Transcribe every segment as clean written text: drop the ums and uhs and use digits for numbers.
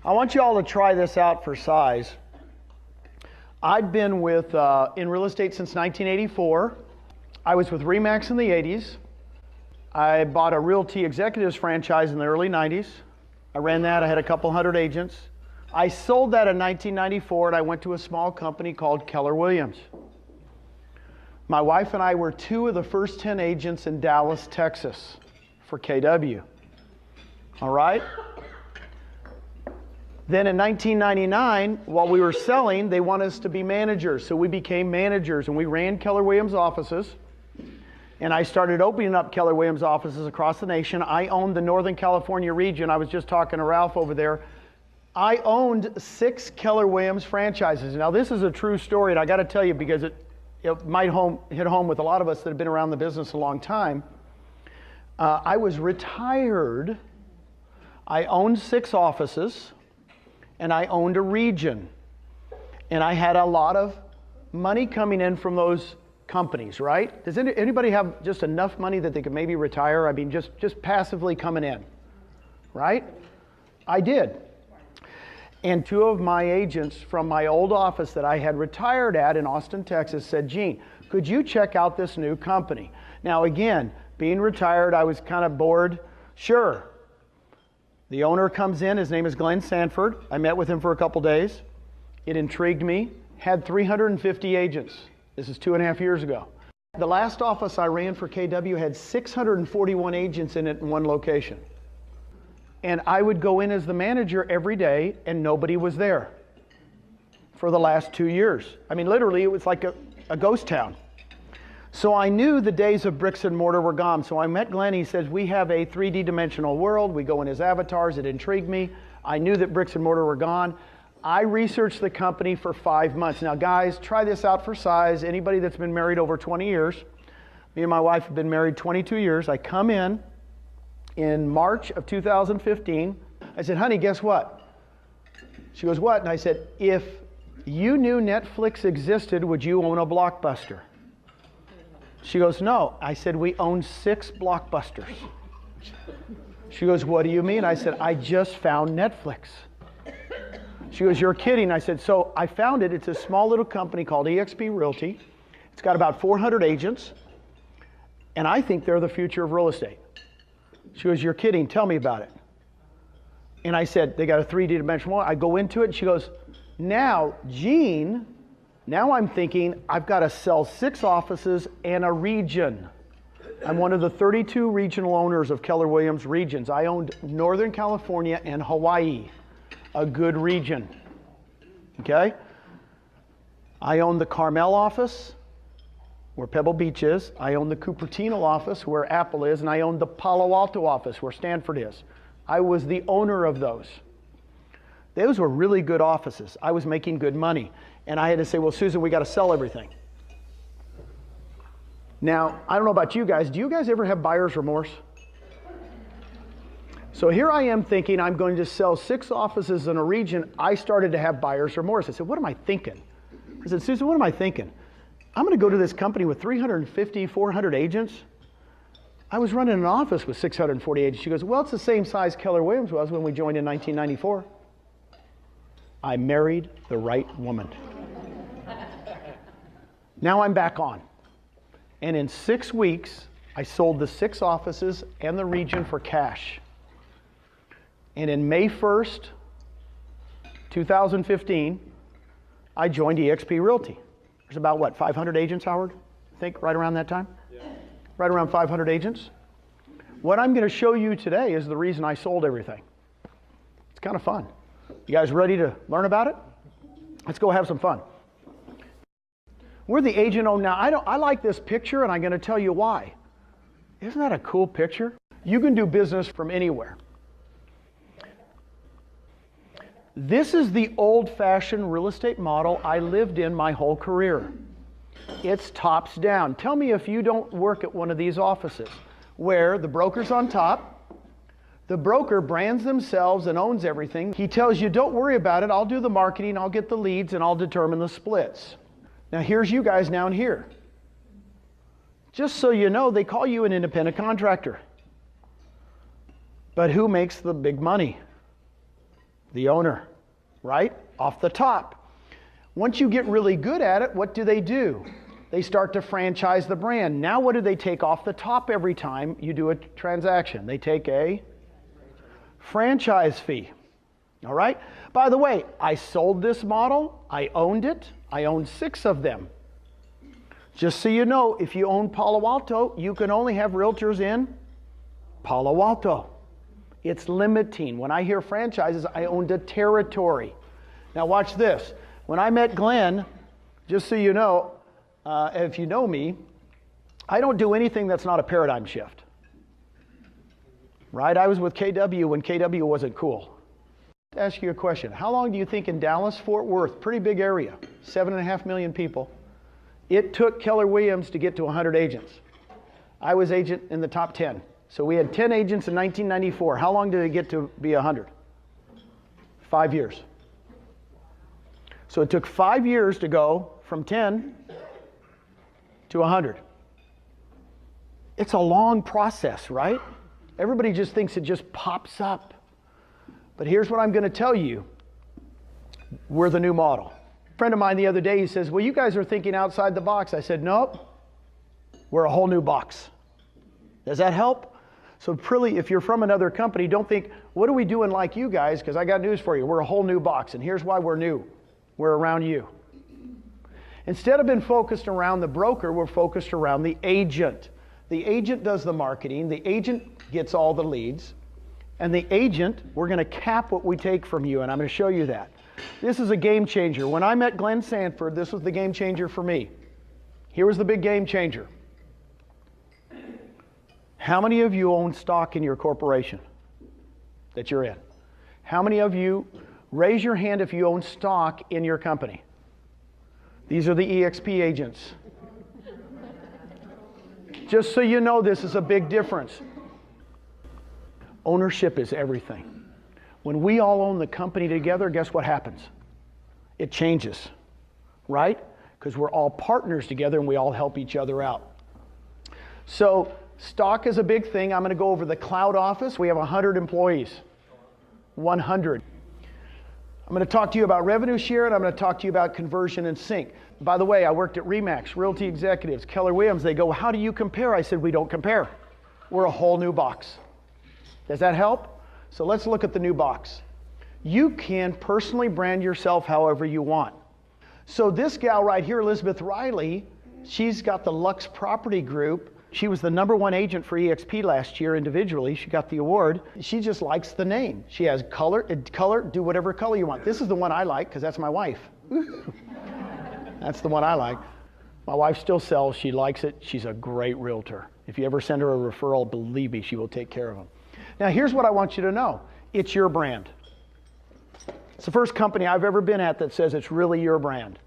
I want you all to try this out for size. I've been in real estate since 1984. I was with RE/MAX in the 80s. I bought a Realty Executives franchise in the early 90s. I ran that. I had a couple hundred agents. I sold that in 1994, and I went to a small company called Keller Williams. My wife and I were 2 of the first 10 agents in Dallas, Texas for KW. All right? Then in 1999, while we were selling, they wanted us to be managers. So we became managers, and we ran Keller Williams offices. And I started opening up Keller Williams offices across the nation. I owned the Northern California region. I was just talking to Ralph over there. I owned 6 Keller Williams franchises. Now, this is a true story, and I got to tell you because it might hit home with a lot of us that have been around the business a long time. I was retired. I owned 6 offices. And I owned a region. And I had a lot of money coming in from those companies, right? Does anybody have just enough money that they could maybe retire? I mean, just passively coming in, right? I did. And 2 of my agents from my old office that I had retired at in Austin, Texas said, Gene, could you check out this new company? Now again, being retired, I was kind of bored. Sure. The owner comes in, his name is Glenn Sanford. I met with him for a couple days. It intrigued me. Had 350 agents. This is 2.5 years ago. The last office I ran for KW had 641 agents in it in one location. And I would go in as the manager every day and nobody was there for the last 2 years. I mean, literally it was like a ghost town. So I knew the days of bricks and mortar were gone. So I met Glenn. He says, we have a 3D dimensional world. We go in his avatars. It intrigued me. I knew that bricks and mortar were gone. I researched the company for 5 months. Now, guys, try this out for size. Anybody that's been married over 20 years, me and my wife have been married 22 years. I come in March of 2015. I said, honey, guess what? She goes, what? And I said, if you knew Netflix existed, would you own a Blockbuster? She goes, no. I said, we own 6 Blockbusters. She goes, what do you mean? I said, I just found Netflix. She goes, you're kidding. I said, so I found it. It's a small little company called eXp Realty. It's got about 400 agents. And I think they're the future of real estate. She goes, you're kidding. Tell me about it. And I said, they got a 3D dimensional. I go into it and she goes, now, Gene, now I'm thinking I've got to sell 6 offices and a region. I'm one of the 32 regional owners of Keller Williams regions. I owned Northern California and Hawaii, a good region. Okay? I own the Carmel office, where Pebble Beach is. I own the Cupertino office, where Apple is. And I own the Palo Alto office, where Stanford is. I was the owner of those. Those were really good offices. I was making good money. And I had to say, well, Susan, we got to sell everything. Now, I don't know about you guys. Do you guys ever have buyer's remorse? So here I am thinking I'm going to sell 6 offices in a region. I started to have buyer's remorse. I said, what am I thinking? I said, Susan, what am I thinking? I'm going to go to this company with 350, 400 agents. I was running an office with 640 agents. She goes, well, it's the same size Keller Williams was when we joined in 1994. I married the right woman. Now I'm back on. And in 6 weeks, I sold the 6 offices and the region for cash. And in May 1st, 2015, I joined eXp Realty. There's about, what, 500 agents, Howard? I think, right around that time? Yeah. Right around 500 agents. What I'm going to show you today is the reason I sold everything. It's kind of fun. You guys ready to learn about it? Let's go have some fun. We're the agent owned now. I like this picture, and I'm going to tell you why. Isn't that a cool picture? You can do business from anywhere. This is the old-fashioned real estate model I lived in my whole career. It's tops down. Tell me if you don't work at one of these offices where the broker's on top, the broker brands themselves and owns everything. He tells you, don't worry about it. I'll do the marketing, I'll get the leads, and I'll determine the splits. Now here's you guys down here. Just so you know, they call you an independent contractor. But who makes the big money? The owner, right? Off the top. Once you get really good at it, what do? They start to franchise the brand. Now what do they take off the top every time you do a transaction? They take a franchise fee. All right? By the way, I sold this model. I owned it. I owned 6 of them. Just so you know, if you own Palo Alto, you can only have realtors in Palo Alto. It's limiting. When I hear franchises, I owned a territory. Now watch this. When I met Glenn, just so you know, if you know me, I don't do anything that's not a paradigm shift. Right? I was with KW when KW wasn't cool. I'll ask you a question. How long do you think in Dallas, Fort Worth, pretty big area, 7.5 million people, it took Keller Williams to get to 100 agents? I was agent in the top 10. So we had 10 agents in 1994. How long did it get to be 100? 5 years. So it took 5 years to go from 10 to 100. It's a long process, right? Everybody just thinks it just pops up. But here's what I'm going to tell you. We're the new model. A friend of mine the other day, he says, well, you guys are thinking outside the box. I said, nope. We're a whole new box. Does that help? So really, if you're from another company, don't think, what are we doing like you guys? Because I got news for you. We're a whole new box. And here's why we're new. We're around you. Instead of being focused around the broker, we're focused around the agent. The agent does the marketing. The agent gets all the leads. And the agent, we're going to cap what we take from you. And I'm going to show you that. This is a game changer. When I met Glenn Sanford, this was the game changer for me. Here was the big game changer. How many of you own stock in your corporation that you're in? How many of you, raise your hand if you own stock in your company? These are the eXp agents. Just so you know, this is a big difference. Ownership is everything. When we all own the company together, guess what happens? It changes, right? Because we're all partners together and we all help each other out. So stock is a big thing. I'm going to go over the cloud office. We have 100 employees. 100. I'm going to talk to you about revenue share, and I'm going to talk to you about conversion and sync. By the way, I worked at RE/MAX, Realty Executives, Keller Williams. They go, how do you compare? I said, we don't compare. We're a whole new box. Does that help? So let's look at the new box. You can personally brand yourself however you want. So this gal right here, Elizabeth Riley, she's got the Lux Property Group. She was the #1 agent for eXp last year individually. She got the award. She just likes the name. She has color, do whatever color you want. This is the one I like because that's my wife. That's the one I like. My wife still sells. She likes it. She's a great realtor. If you ever send her a referral, believe me, she will take care of them. Now here's what I want you to know. It's your brand. It's the first company I've ever been at that says it's really your brand.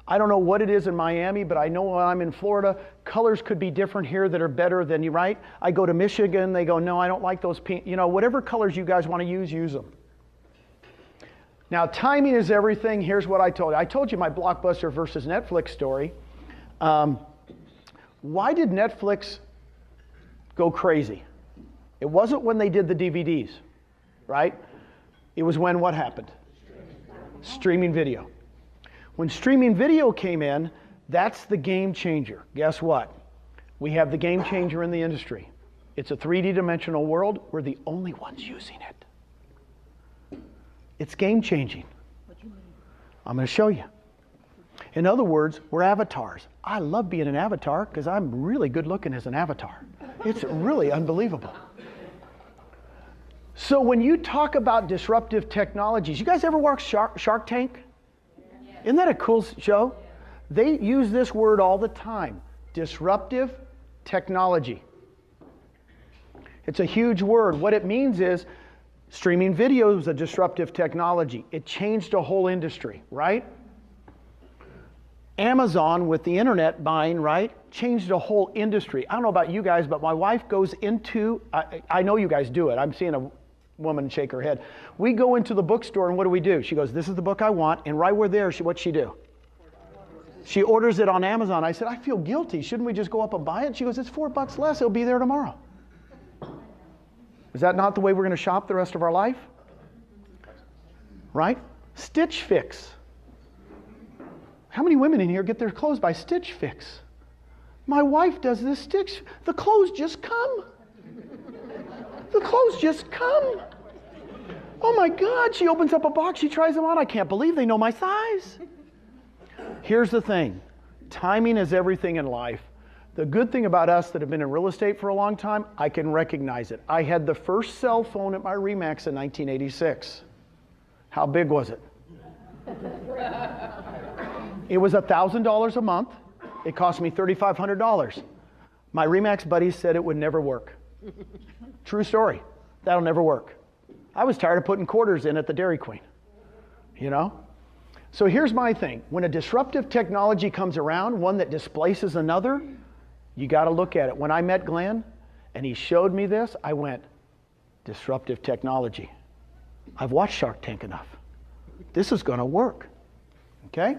I don't know what it is in Miami, but I know when I'm in Florida, colors could be different here that are better than you, right? I go to Michigan, they go, no, I don't like those pink. You know, whatever colors you guys want to use them. Now, timing is everything. Here's what I told you. I told you my Blockbuster versus Netflix story. Why did Netflix go crazy? It wasn't when they did the DVDs, right? It was when what happened? Streaming video. When streaming video came in, that's the game changer. Guess what? We have the game changer in the industry. It's a 3D dimensional world. We're the only ones using it. It's game changing. I'm going to show you. In other words, we're avatars. I love being an avatar because I'm really good looking as an avatar. It's really unbelievable. So when you talk about disruptive technologies, you guys ever watch Shark Tank? Isn't that a cool show? They use this word all the time, disruptive technology. It's a huge word. What it means is streaming video is a disruptive technology. It changed a whole industry, right? Amazon with the internet buying, right, changed a whole industry. I don't know about you guys, but my wife goes into, I know you guys do it. I'm seeing a woman shake her head. We go into the bookstore and what do? She goes, this is the book I want. And right where there, what'd she do? She orders it on Amazon. I said, I feel guilty. Shouldn't we just go up and buy it? She goes, it's $4 less. It'll be there tomorrow. Is that not the way we're going to shop the rest of our life? right? Stitch Fix. How many women in here get their clothes by Stitch Fix? My wife does this Stitch. The clothes just come. The clothes just come. Oh my God, she opens up a box, she tries them on. I can't believe they know my size. Here's the thing. Timing is everything in life. The good thing about us that have been in real estate for a long time, I can recognize it. I had the first cell phone at my RE/MAX in 1986. How big was it? It was $1,000 a month. It cost me $3,500. My RE/MAX buddies said it would never work. True story. That'll never work. I was tired of putting quarters in at the Dairy Queen, you know? So here's my thing. When a disruptive technology comes around, one that displaces another, you got to look at it. When I met Glenn and he showed me this, I went, disruptive technology. I've watched Shark Tank enough. This is going to work, okay?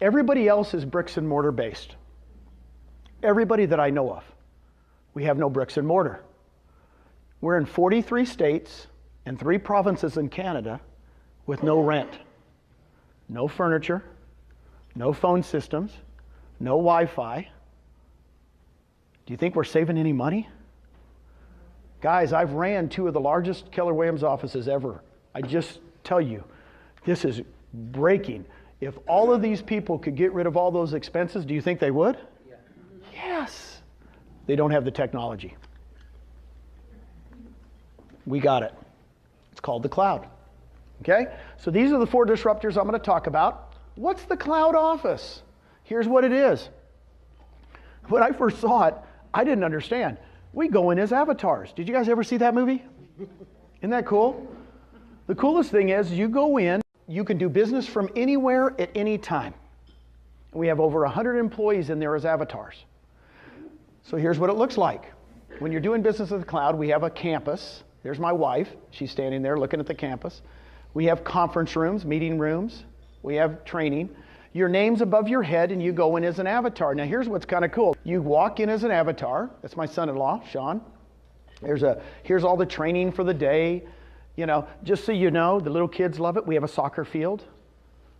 Everybody else is bricks and mortar based. Everybody that I know of. We have no bricks and mortar. We're in 43 states and 3 provinces in Canada with no rent, no furniture, no phone systems, no Wi-Fi. Do you think we're saving any money? Guys, I've ran 2 of the largest Keller Williams offices ever. I just tell you, this is breaking. If all of these people could get rid of all those expenses, do you think they would? Yeah. Yes. They don't have the technology. We got it. It's called the cloud. Okay? So these are the 4 disruptors I'm going to talk about. What's the cloud office? Here's what it is. When I first saw it, I didn't understand. We go in as avatars. Did you guys ever see that movie? Isn't that cool? The coolest thing is you go in, you can do business from anywhere at any time. We have over 100 employees in there as avatars. So here's what it looks like. When you're doing business with the cloud, we have a campus. There's my wife. She's standing there looking at the campus. We have conference rooms, meeting rooms. We have training. Your name's above your head and you go in as an avatar. Now here's what's kind of cool. You walk in as an avatar. That's my son-in-law, Sean. Here's all the training for the day. You know, just so you know, the little kids love it. We have a soccer field.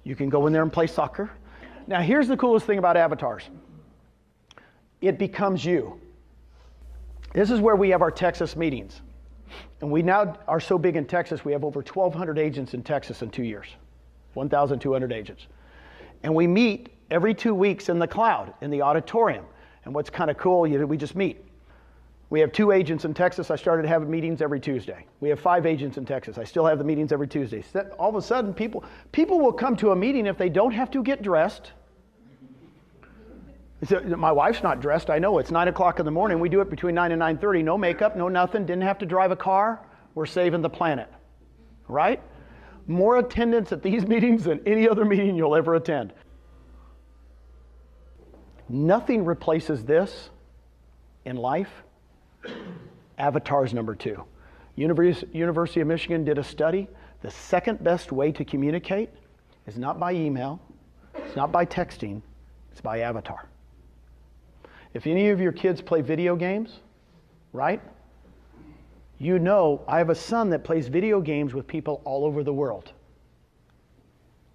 You can go in there and play soccer. Now here's the coolest thing about avatars. It becomes you. This is where we have our Texas meetings. And we now are so big in Texas, we have over 1,200 agents in Texas in 2 years. 1,200 agents. And we meet every 2 weeks in the cloud, in the auditorium. And what's kind of cool, we just meet. We have 2 agents in Texas. I started having meetings every Tuesday. We have 5 agents in Texas. I still have the meetings every Tuesday. All of a sudden, people will come to a meeting if they don't have to get dressed. My wife's not dressed. I know it's 9 o'clock in the morning. We do it between 9 and 9:30. No makeup, no nothing. Didn't have to drive a car. We're saving the planet, right? More attendance at these meetings than any other meeting you'll ever attend. Nothing replaces this in life. Avatars number 2. University of Michigan did a study. The second best way to communicate is not by email, it's not by texting, it's by avatar. If any of your kids play video games, right? You know, I have a son that plays video games with people all over the world.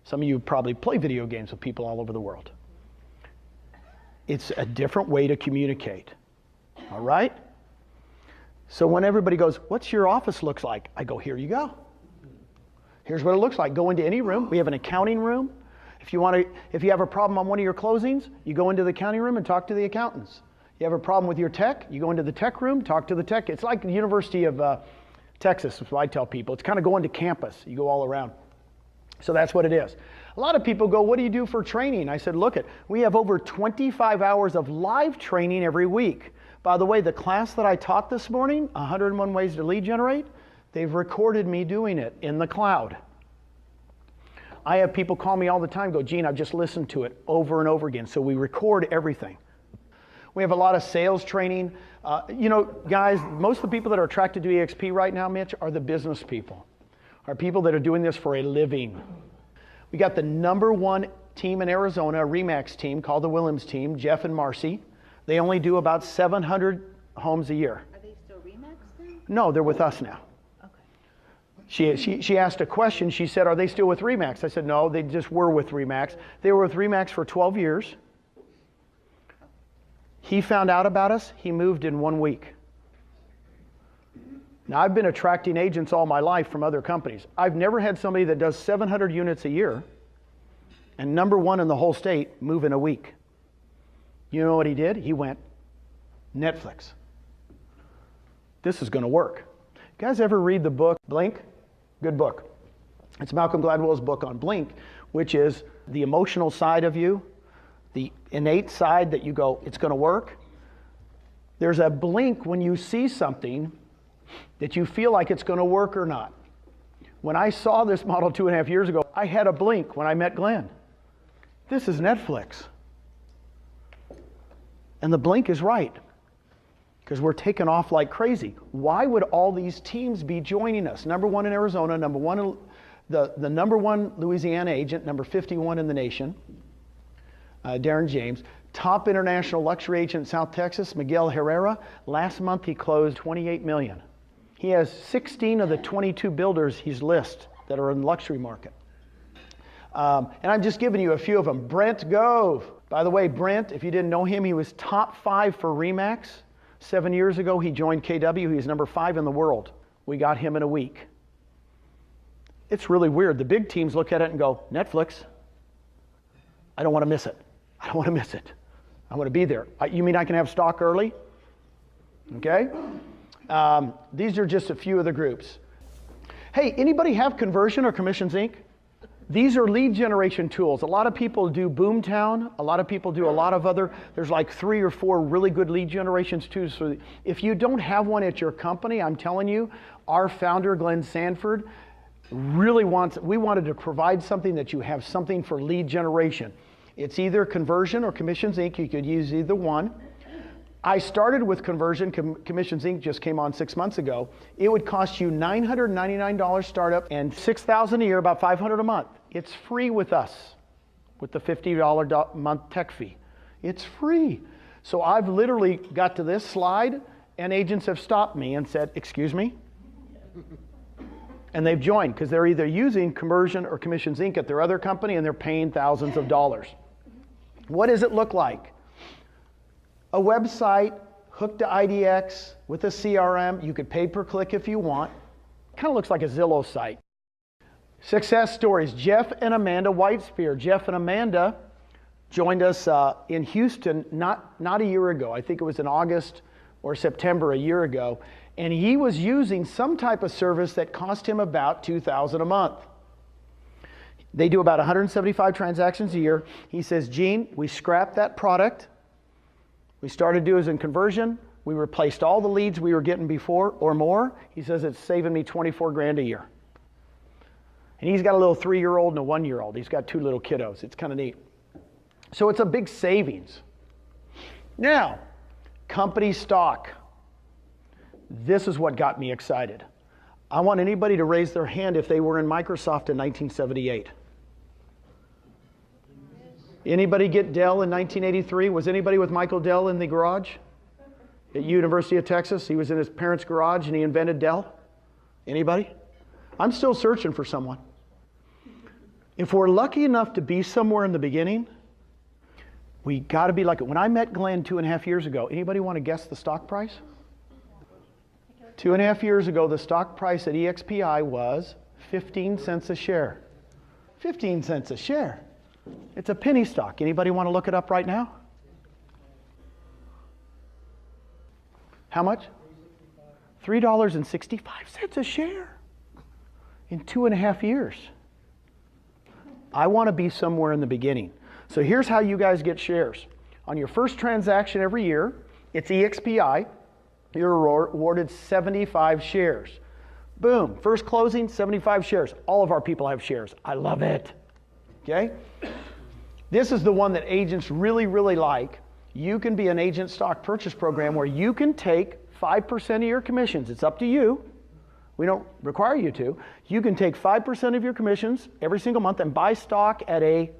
Some of you probably play video games with people all over the world. It's a different way to communicate, all right? So when everybody goes, what's your office looks like? I go, here you go. Here's what it looks like. Go into any room. We have an accounting room. If you have a problem on one of your closings, you go into the accounting room and talk to the accountants. You have a problem with your tech, you go into the tech room, talk to the tech. It's like the University of Texas, is what I tell people. It's kind of going to campus. You go all around. So that's what it is. A lot of people go, what do you do for training? I said, look, we have over 25 hours of live training every week. By the way, the class that I taught this morning, 101 Ways to Lead Generate, they've recorded me doing it in the cloud. I have people call me all the time, go, Gene, I've just listened to it over and over again. So we record everything. We have a lot of sales training. You know, guys, most of the people that are attracted to eXp right now, Mitch, are the business people, are people that are doing this for a living. We got the #1 team in Arizona, a RE/MAX team called the Williams team, Jeff and Marcy. They only do about 700 homes a year. Are they still RE/MAX then? No, they're with us now. Okay. She asked a question. She said, are they still with RE/MAX? I said, no, they just were with RE/MAX. They were with RE/MAX for 12 years. He found out about us. He moved in 1 week. Now, I've been attracting agents all my life from other companies. I've never had somebody that does 700 units a year and #1 in the whole state move in a week. You know what he did? He went, Netflix. This is going to work. You guys ever read the book Blink? Good book. It's Malcolm Gladwell's book on Blink, which is the emotional side of you, the innate side that you go, it's going to work. There's a blink when you see something that you feel like it's going to work or not. When I saw this model 2.5 years ago, I had a blink when I met Glenn. This is Netflix. And the blink is right, because we're taking off like crazy. Why would all these teams be joining us? #1 in Arizona, #1 the #1 Louisiana agent, number 51 in the nation, Darren James. Top international luxury agent in South Texas, Miguel Herrera. Last month he closed $28 million. He has 16 of the 22 builders he's listed that are in the luxury market. And I'm just giving you a few of them. Brent Gove. By the way, Brent, if you didn't know him, he was top 5 for RE/MAX. 7 years ago, he joined KW. He's number 5 in the world. We got him in a week. It's really weird. The big teams look at it and go, Netflix. I don't want to miss it. I don't want to miss it. I want to be there. You mean I can have stock early? Okay. These are just a few of the groups. Hey, anybody have Conversion or Commissions Inc.? These are lead generation tools. A lot of people do Boomtown. A lot of people do a lot of other, there's like 3 or 4 really good lead generations too. So if you don't have one at your company, I'm telling you, our founder, Glenn Sanford, really we wanted to provide something that you have something for lead generation. It's either Conversion or Commissions Inc. You could use either one. I started with Conversion. Commissions Inc. just came on 6 months ago. It would cost you $999 startup and $6,000 a year, about $500 a month. It's free with us, with the $50 a month tech fee. It's free. So I've literally got to this slide, and agents have stopped me and said, excuse me? And they've joined because they're either using Conversion or Commissions Inc. at their other company, and they're paying thousands of dollars. What does it look like? A website hooked to IDX with a CRM. You could pay per click if you want. Kind of looks like a Zillow site. Success stories. Jeff and Amanda Whitespear. Jeff and Amanda joined us in Houston not a year ago. I think it was in August or September a year ago. And he was using some type of service that cost him about $2,000 a month. They do about 175 transactions a year. He says, Gene, we scrapped that product. We started doing in Conversion. We replaced all the leads we were getting before or more. He says it's saving me 24 grand a year. And he's got a little 3-year-old and a 1-year-old. He's got 2 little kiddos. It's kind of neat. So it's a big savings. Now, company stock. This is what got me excited. I want anybody to raise their hand if they were in Microsoft in 1978. Anybody get Dell in 1983? Was anybody with Michael Dell in the garage at University of Texas? He was in his parents' garage and he invented Dell. Anybody? I'm still searching for someone. If we're lucky enough to be somewhere in the beginning, we got to be like it. When I met Glenn 2.5 years ago, anybody want to guess the stock price? 2.5 years ago, the stock price at EXPI was 15 cents a share. 15 cents a share. It's a penny stock. Anybody want to look it up right now? How much? $3.65 a share in 2.5 years. I want to be somewhere in the beginning. So here's how you guys get shares. On your first transaction every year, it's EXPI. You're awarded 75 shares. Boom, first closing, 75 shares. All of our people have shares. I love it. Okay? This is the one that agents really, really like. You can be an agent stock purchase program where you can take 5% of your commissions. It's up to you. We don't require you to. You can take 5% of your commissions every single month and buy stock at a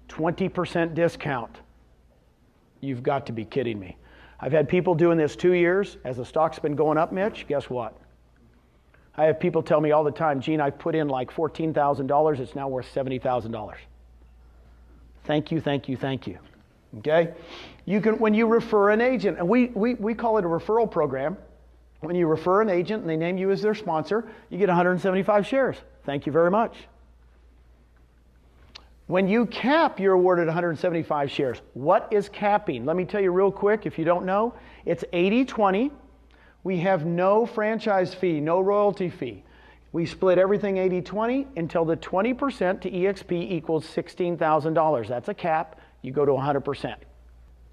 20% discount. You've got to be kidding me. I've had people doing this 2 years. As the stock's been going up, Mitch, guess what? I have people tell me all the time, Gene, I've put in like $14,000. It's now worth $70,000. Thank you, thank you, thank you. Okay? You can, when you refer an agent, and we call it a referral program. When you refer an agent and they name you as their sponsor, you get 175 shares. Thank you very much. When you cap, you're awarded 175 shares. What is capping? Let me tell you real quick, if you don't know. It's 80-20. We have no franchise fee, no royalty fee. We split everything 80-20 until the 20% to eXp equals $16,000. That's a cap. You go to 100%.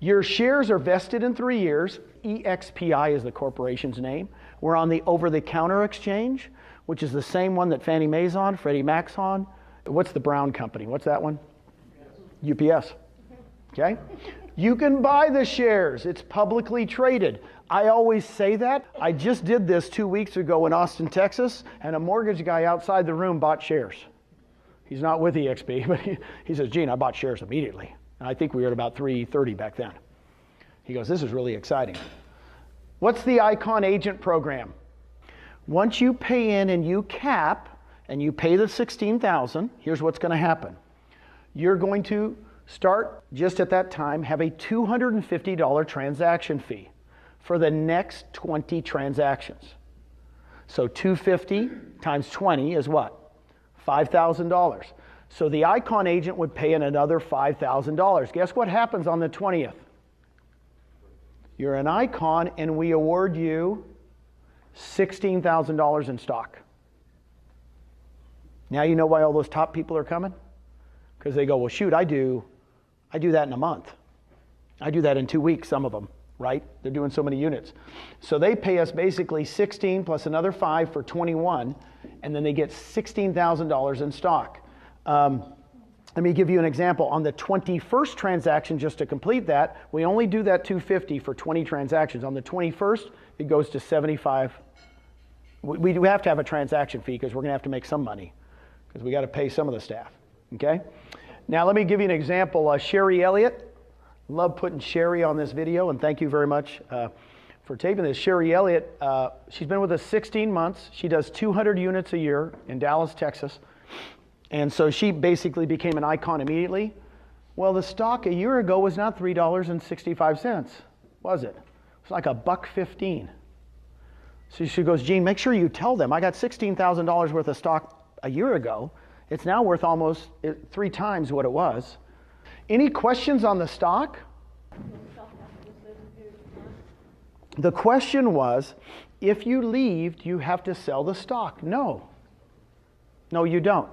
Your shares are vested in 3 years. eXpi is the corporation's name. We're on the over-the-counter exchange, which is the same one that Fannie Mae's on, Freddie Mac's on. What's the Brown company? What's that one? UPS. Okay? You can buy the shares. It's publicly traded. I always say that. I just did this 2 weeks ago in Austin, Texas, and a mortgage guy outside the room bought shares. He's not with eXp, but he says, Gene, I bought shares immediately. And I think we were at about 330 back then. He goes, this is really exciting. What's the Icon Agent Program? Once you pay in and you cap, and you pay the $16,000, here's what's going to happen. You're going to start, just at that time, have a $250 transaction fee for the next 20 transactions. So $250 times 20 is what? $5,000. So the Icon agent would pay in another $5,000. Guess what happens on the 20th? You're an Icon, and we award you $16,000 in stock. Now you know why all those top people are coming? Because they go, well, shoot, I do that in a month. I do that in 2 weeks, some of them, right? They're doing so many units. So they pay us basically 16 plus another 5 for 21, and then they get $16,000 in stock. Let me give you an example. On the 21st transaction, just to complete that, we only do that $250 for 20 transactions. On the 21st, it goes to $75. We do have to have a transaction fee because we're going to have to make some money, because we got to pay some of the staff, okay? Now let me give you an example. Sherry Elliott, love putting Sherry on this video, and thank you very much for taping this. Sherry Elliott, she's been with us 16 months. She does 200 units a year in Dallas, Texas, and so she basically became an Icon immediately. Well, the stock a year ago was not $3.65, was it? It was like $1.15. So she goes, Gene, make sure you tell them I got $16,000 worth of stock a year ago. It's now worth almost 3 times what it was. Any questions on the stock? The question was, if you leave, do you have to sell the stock? No. No, you don't.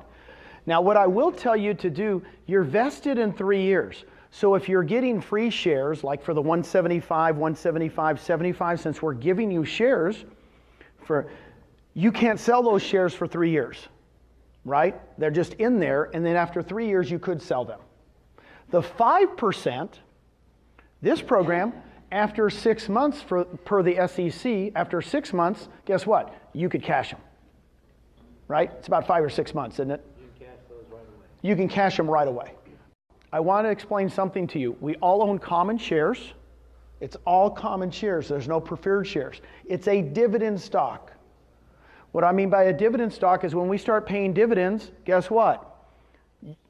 Now, what I will tell you to do, you're vested in 3 years. So if you're getting free shares, like for the 175, 175, 75, since we're giving you shares, you can't sell those shares for 3 years. Right? They're just in there, and then after 3 years, you could sell them. The 5%, this program, after 6 months per the SEC, after 6 months, guess what? You could cash them. Right? It's about 5 or 6 months, isn't it? You can cash those right away. You can cash them right away. I want to explain something to you. We all own common shares. It's all common shares. There's no preferred shares. It's a dividend stock. What I mean by a dividend stock is when we start paying dividends, guess what?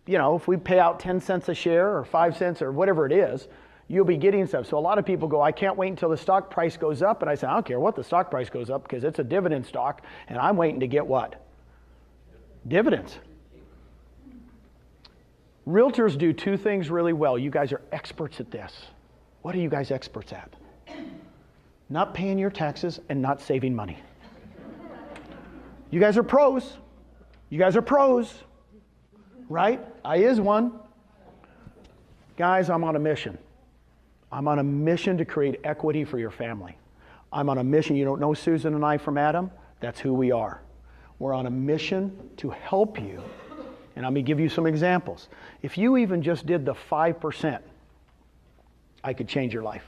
You know, if we pay out 10 cents a share or 5 cents or whatever it is, you'll be getting stuff. So a lot of people go, I can't wait until the stock price goes up. And I say, I don't care what the stock price goes up because it's a dividend stock and I'm waiting to get what? Dividends. Realtors do 2 things really well. You guys are experts at this. What are you guys experts at? Not paying your taxes and not saving money. You guys are pros. You guys are pros, right? I is one. Guys, I'm on a mission. I'm on a mission to create equity for your family. I'm on a mission. You don't know Susan and I from Adam? That's who we are. We're on a mission to help you. And I'm going to give you some examples. If you even just did the 5%, I could change your life.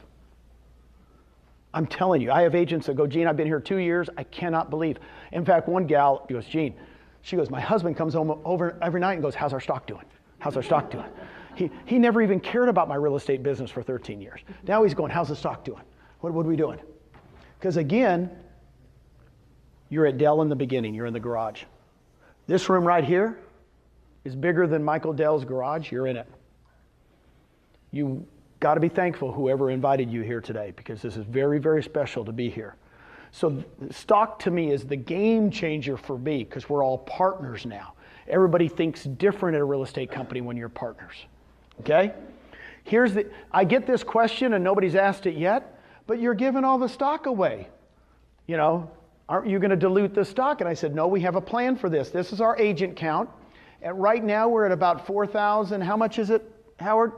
I'm telling you, I have agents that go, Gene, I've been here 2 years. I cannot believe. In fact, one gal goes, Gene, she goes, my husband comes home over every night and goes, how's our stock doing? How's our stock doing? He never even cared about my real estate business for 13 years. Now he's going, how's the stock doing? What are we doing? Because again, You're at Dell in the beginning. You're in the garage. This room right here is bigger than Michael Dell's garage. You're in it. You got to be thankful whoever invited you here today, because this is very, very special to be here. So stock to me is the game changer for me, because we're all partners now. Everybody thinks different at a real estate company when you're partners. Okay? I get this question and nobody's asked it yet, but you're giving all the stock away. You know, aren't you going to dilute the stock? And I said, no, we have a plan for this. This is our agent count. And right now we're at about 4,000. How much is it, Howard?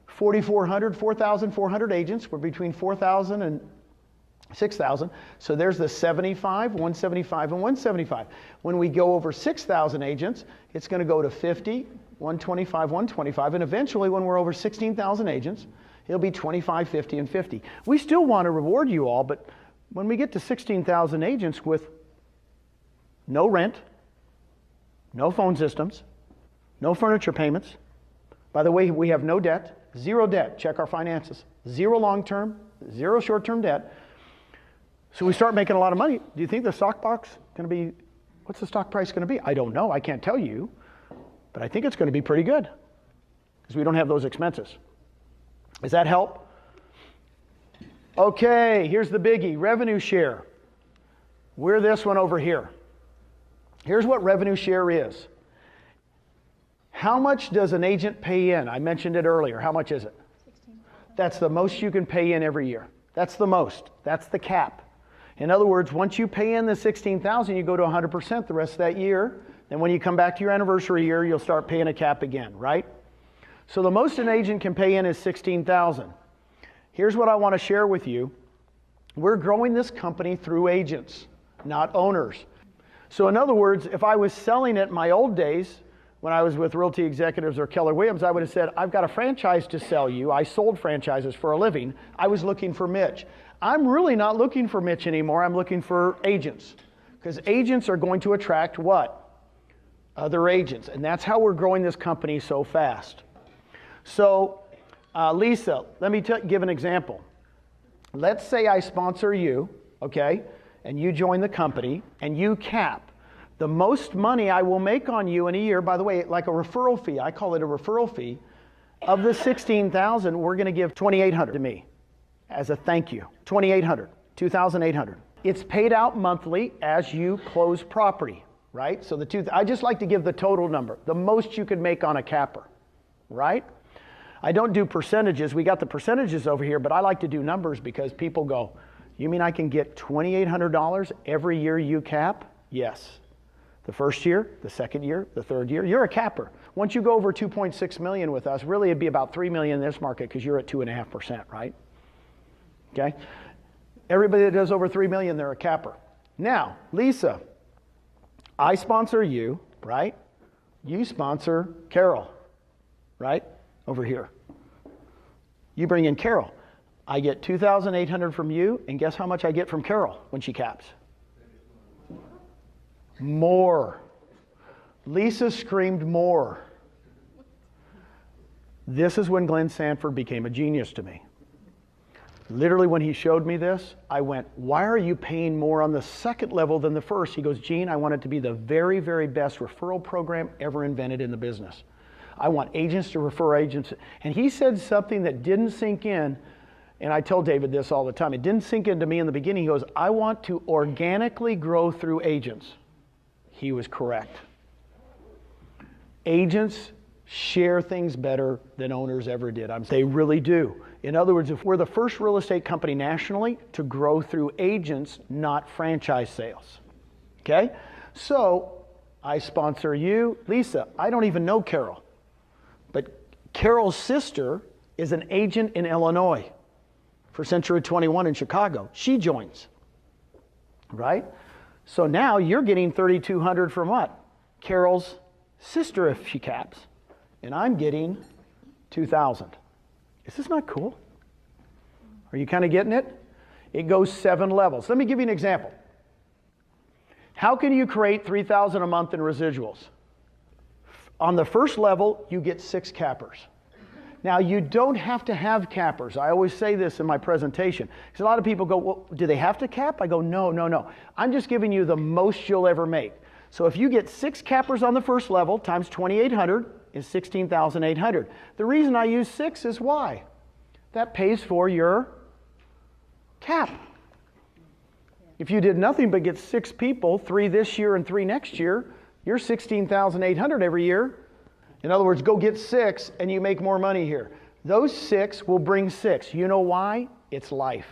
4,400, 4,400 agents. We're between 4,000 and 6,000. So there's the 75, 175, and 175. When we go over 6,000 agents, it's going to go to 50, 125, 125, and eventually when we're over 16,000 agents, it'll be 25, 50, and 50. We still want to reward you all, but when we get to 16,000 agents with no rent, no phone systems, no furniture payments, by the way, we have no debt, zero debt, check our finances, zero long-term, zero short-term debt. So we start making a lot of money. Do you think the stock box going to be, what's the stock price going to be? I don't know, I can't tell you, but I think it's going to be pretty good because we don't have those expenses. Does that help? Okay, here's the biggie, revenue share. We're this one over here. Here's what revenue share is. How much does an agent pay in? I mentioned it earlier. How much is it? 16. That's the most you can pay in every year. That's the most. That's the cap. In other words, once you pay in the 16,000, you go to 100% the rest of that year. Then when you come back to your anniversary year, you'll start paying a cap again, right? So the most an agent can pay in is 16,000. Here's what I want to share with you. We're growing this company through agents, not owners. So in other words, if I was selling it in my old days, when I was with Realty Executives or Keller Williams, I would have said, I've got a franchise to sell you. I sold franchises for a living. I was looking for Mitch. I'm really not looking for Mitch anymore. I'm looking for agents, because agents are going to attract what? Other agents. And that's how we're growing this company so fast. So Lisa, let me give an example. Let's say I sponsor you, okay, and you join the company and you cap. The most money I will make on you in a year, by the way, like a referral fee, I call it a referral fee, of the 16,000, we're going to give 2,800 to me as a thank you. 2,800, 2,800. It's paid out monthly as you close property, right? So I just like to give the total number, the most you could make on a capper, right? I don't do percentages. We got the percentages over here, but I like to do numbers because people go, you mean I can get $2,800 every year you cap? Yes. The first year, the second year, the third year, you're a capper. Once you go over 2.6 million with us, really it'd be about 3 million in this market because you're at 2.5%, right? Okay? Everybody that does over 3 million, they're a capper. Now, Lisa, I sponsor you, right? You sponsor Carol, right? Over here. You bring in Carol. I get 2,800 from you, and guess how much I get from Carol when she caps? More. Lisa screamed more. This is when Glenn Sanford became a genius to me. Literally when he showed me this, I went, why are you paying more on the second level than the first? He goes, Gene, I want it to be the very, very best referral program ever invented in the business. I want agents to refer agents. And he said something that didn't sink in, and I tell David this all the time. It didn't sink into me in the beginning. He goes, I want to organically grow through agents. He was correct. Agents share things better than owners ever did. They really do. In other words, if we're the first real estate company nationally to grow through agents, not franchise sales. Okay? So I sponsor you. Lisa, I don't even know Carol. But Carol's sister is an agent in Illinois for Century 21 in Chicago. She joins, right? So now you're getting 3,200 from what? Carol's sister if she caps. And I'm getting 2,000. Is this not cool? Are you kind of getting it? It goes 7 levels. Let me give you an example. How can you create 3,000 a month in residuals? On the first level, you get 6 cappers. Now, you don't have to have cappers. I always say this in my presentation. Because a lot of people go, well, do they have to cap? I go, no, no, no. I'm just giving you the most you'll ever make. So if you get 6 cappers on the first level times 2,800 is 16,800. The reason I use 6 is why? That pays for your cap. If you did nothing but get 6 people, 3 this year and 3 next year, you're 16,800 every year. In other words, go get 6 and you make more money here. Those 6 will bring 6. You know why? It's life.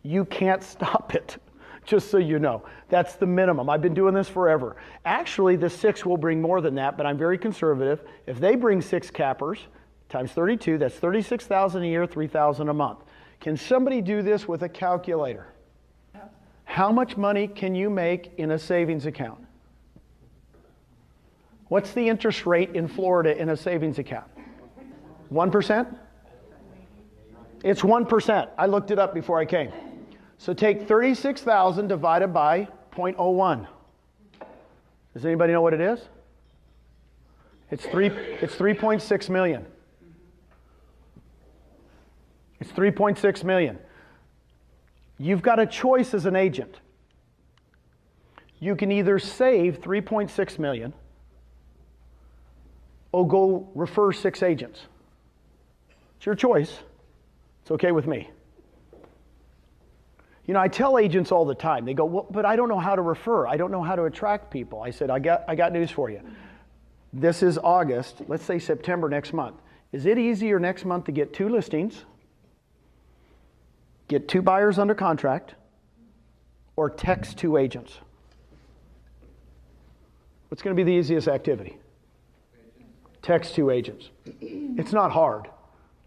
You can't stop it, just so you know. That's the minimum. I've been doing this forever. Actually, the 6 will bring more than that, but I'm very conservative. If they bring 6 cappers times 32, that's 36,000 a year, 3,000 a month. Can somebody do this with a calculator? How much money can you make in a savings account? What's the interest rate in Florida in a savings account? 1%? It's 1%. I looked it up before I came. So take 36,000 divided by 0.01. Does anybody know what it is? It's 3.6 million. It's 3.6 million. You've got a choice as an agent. You can either save 3.6 million or go refer 6 agents. It's your choice. It's okay with me. You know, I tell agents all the time, they go, well, but I don't know how to refer. I don't know how to attract people. I said, I got news for you. This is August, let's say September next month. Is it easier next month to get 2 listings, get 2 buyers under contract, or text 2 agents? What's going to be the easiest activity? Text 2 agents. It's not hard.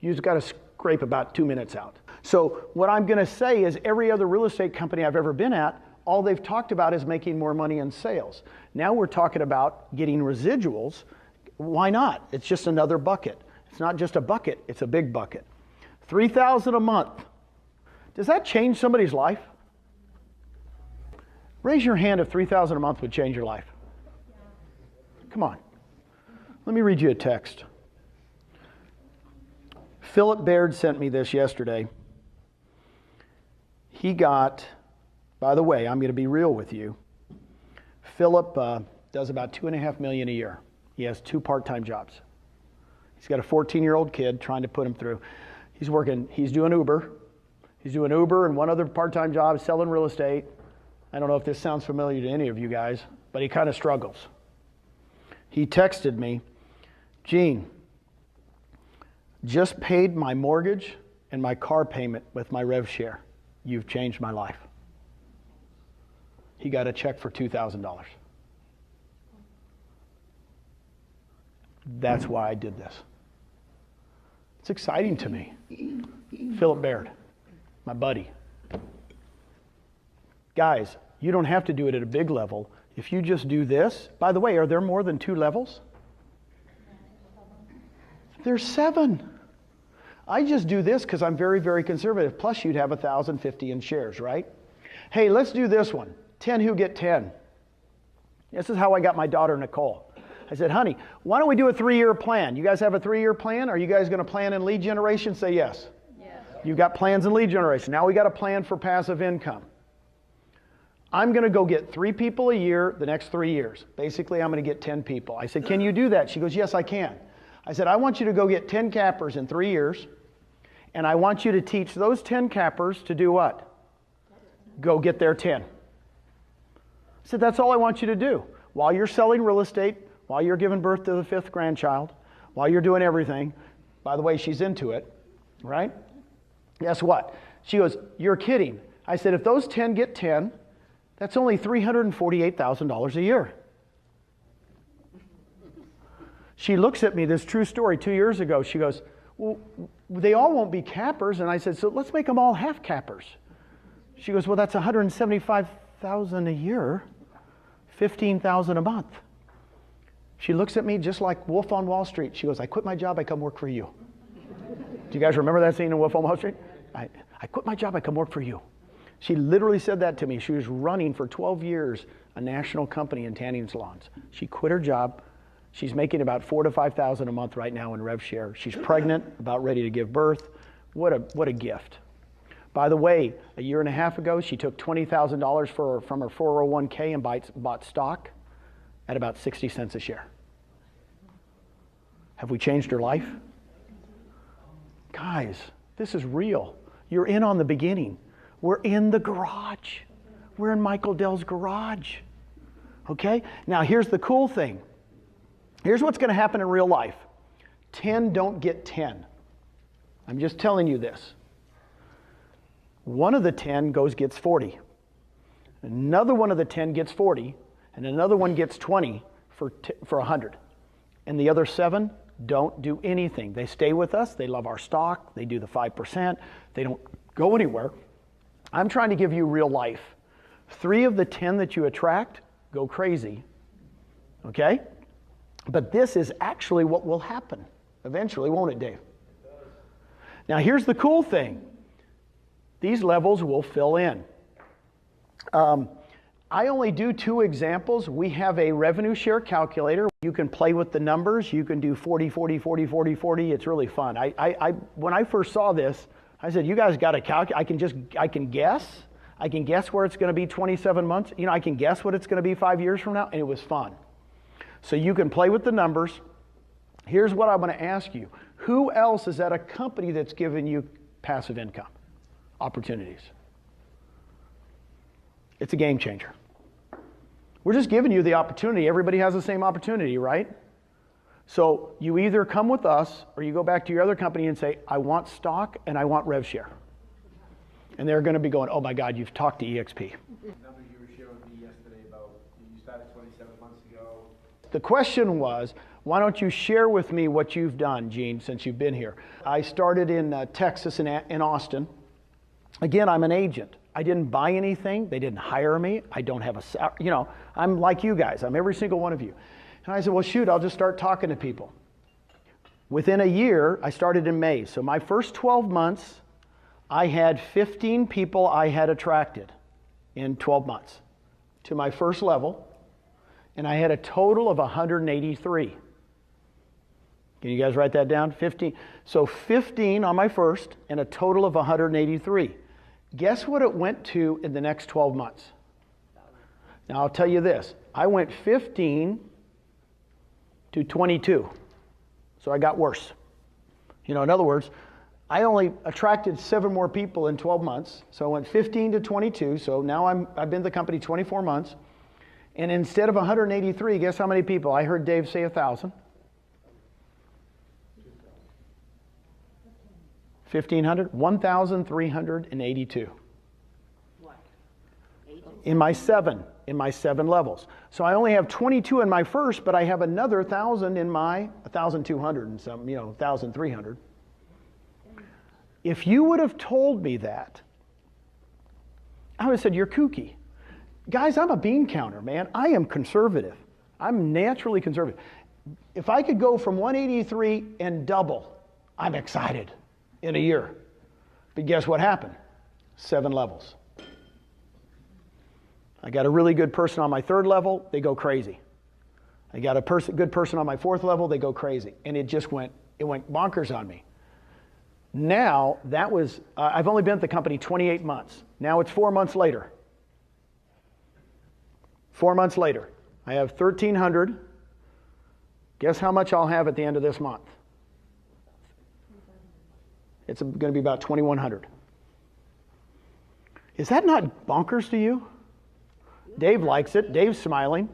You just got to scrape about 2 minutes out. So what I'm going to say is every other real estate company I've ever been at, all they've talked about is making more money in sales. Now we're talking about getting residuals. Why not? It's just another bucket. It's not just a bucket, it's a big bucket. $3,000 a month. Does that change somebody's life? Raise your hand if $3,000 a month would change your life. Come on. Let me read you a text. Philip Baird sent me this yesterday. He got, by the way, I'm going to be real with you. Philip does about $2.5 million a year. He has 2 part-time jobs. He's got a 14-year-old kid trying to put him through. He's doing Uber. He's doing Uber and 1 other part-time job selling real estate. I don't know if this sounds familiar to any of you guys, but he kind of struggles. He texted me, Gene, just paid my mortgage and my car payment with my rev share. You've changed my life. He got a check for $2,000. That's why I did this. It's exciting to me. Philip Baird, my buddy. Guys, you don't have to do it at a big level. If you just do this, by the way, are there more than 2 levels? There's 7. I just do this because I'm very, very conservative. Plus, you'd have 1,050 in shares, right? Hey, let's do this one. 10 who get 10. This is how I got my daughter, Nicole. I said, honey, why don't we do a 3-year plan? You guys have a 3-year plan? Are you guys going to plan in lead generation? Say yes. Yes. You've got plans in lead generation. Now we got a plan for passive income. I'm going to go get 3 people a year the next 3 years. Basically, I'm going to get 10 people. I said, can you do that? She goes, yes, I can. I said, I want you to go get 10 cappers in 3 years, and I want you to teach those 10 cappers to do what? Go get their 10. I said, that's all I want you to do. While you're selling real estate, while you're giving birth to the 5th grandchild, while you're doing everything, by the way, she's into it, right? Guess what? She goes, you're kidding. I said, if those 10 get 10, that's only $348,000 a year. She looks at me, this true story, 2 years ago. She goes, well, they all won't be cappers. And I said, so let's make them all half cappers. She goes, well, that's $175,000 a year, $15,000 a month. She looks at me just like Wolf on Wall Street. She goes, I quit my job, I come work for you. Do you guys remember that scene in Wolf on Wall Street? I quit my job, I come work for you. She literally said that to me. She was running for 12 years a national company in tanning salons. She quit her job, She's making about $4,000 to $5,000 a month right now in rev share. She's pregnant, about ready to give birth. What a gift. By the way, a year and a half ago, she took $20,000 from her 401k and bought stock at about 60 cents a share. Have we changed her life? Guys, this is real. You're in on the beginning. We're in the garage. We're in Michael Dell's garage. Okay? Now here's the cool thing. Here's what's going to happen in real life. 10 don't get 10. I'm just telling you this. One of the 10 gets 40. Another one of the 10 gets 40, and another one gets 20 for 100. And the other 7 don't do anything. They stay with us. They love our stock. They do the 5%. They don't go anywhere. I'm trying to give you real life. 3 of the 10 that you attract go crazy. Okay? But this is actually what will happen eventually, won't it, Dave? Now, here's the cool thing. These levels will fill in. I only do 2 examples. We have a revenue share calculator. You can play with the numbers. You can do 40, 40, 40, 40, 40. It's really fun. When I first saw this, I said, you guys got to calculate. I can guess. I can guess where it's going to be 27 months. You know, I can guess what it's going to be 5 years from now, and it was fun. So you can play with the numbers. Here's what I'm going to ask you. Who else is at a company that's giving you passive income opportunities? It's a game changer. We're just giving you the opportunity. Everybody has the same opportunity, right? So you either come with us or you go back to your other company and say, I want stock and I want rev share. And they're going to be going, oh my God, you've talked to eXp. The number you were showing me yesterday about you started 27 months ago. The question was, why don't you share with me what you've done, Gene, since you've been here? I started in Texas, in Austin. Again, I'm an agent. I didn't buy anything. They didn't hire me. I don't have I'm like you guys. I'm every single one of you. And I said, well, shoot, I'll just start talking to people. Within a year, I started in May. So my first 12 months, I had 15 people I had attracted in 12 months to my first level. And I had a total of 183. Can you guys write that down? 15. So 15 on my first and a total of 183. Guess what it went to in the next 12 months? Now I'll tell you this. I went 15 to 22. So I got worse. You know, in other words, I only attracted 7 more people in 12 months. So I went 15 to 22. So now I've been in the company 24 months. And instead of 183, guess how many people? I heard Dave say 1,000. 1,500? 1,382. What? In my 7 levels. So I only have 22 in my first, but I have another 1,000 in my 1,200 and some, 1,300. If you would have told me that, I would have said, you're kooky. Guys, I'm a bean counter, man. I am conservative. I'm naturally conservative. If I could go from 183 and double, I'm excited in a year. But guess what happened? 7 levels. I got a really good person on my 3rd level, they go crazy. I got a good person on my 4th level, they go crazy. And it went bonkers on me. Now, I've only been at the company 28 months. Now it's 4 months later. 4 months later, I have 1,300. Guess how much I'll have at the end of this month? It's going to be about 2,100. Is that not bonkers to you? Dave likes it. Dave's smiling.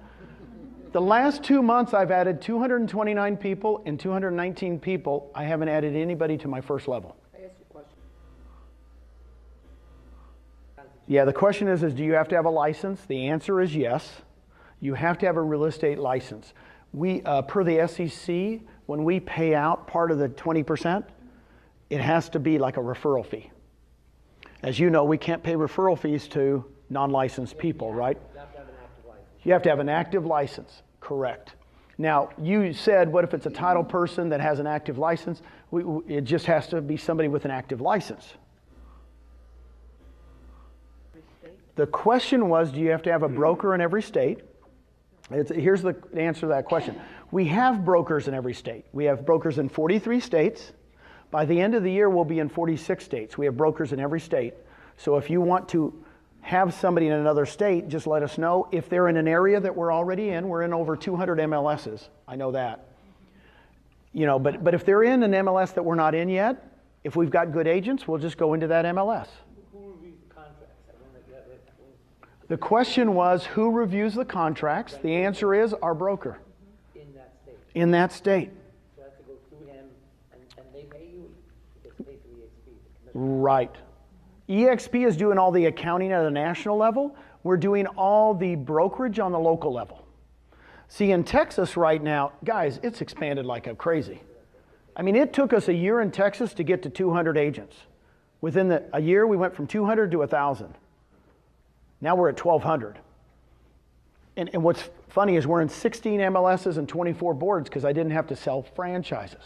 The last 2 months, I've added 229 people and 219 people. I haven't added anybody to my first level. I ask you a question. Yeah, the question is do you have to have a license? The answer is yes. You have to have a real estate license. We, per the SEC, when we pay out part of the 20%, it has to be like a referral fee. As you know, we can't pay referral fees to non-licensed people, right? You have to have an active license. You have to have an active license, correct. Now, you said, what if it's a title person that has an active license? It just has to be somebody with an active license. The question was, do you have to have a broker in every state? Here's the answer to that question. We have brokers in every state. We have brokers in 43 states. By the end of the year, we'll be in 46 states. We have brokers in every state. So if you want to have somebody in another state, just let us know. If they're in an area that we're already in, we're in over 200 MLSs. I know that. You know, but if they're in an MLS that we're not in yet, if we've got good agents, we'll just go into that MLS. Who reviews the contracts? I wonder if that The question was, who reviews the contracts? The answer is our broker in that state. in that state. So I have to go through him, and they pay you, it gets paid through eXp. Right. eXp is doing all the accounting at a national level. We're doing all the brokerage on the local level. See, in Texas right now, guys, it's expanded like a crazy. I mean, it took us a year in Texas to get to 200 agents. Within a year, we went from 200 to 1,000. Now we're at 1,200. And what's funny is we're in 16 MLSs and 24 boards because I didn't have to sell franchises.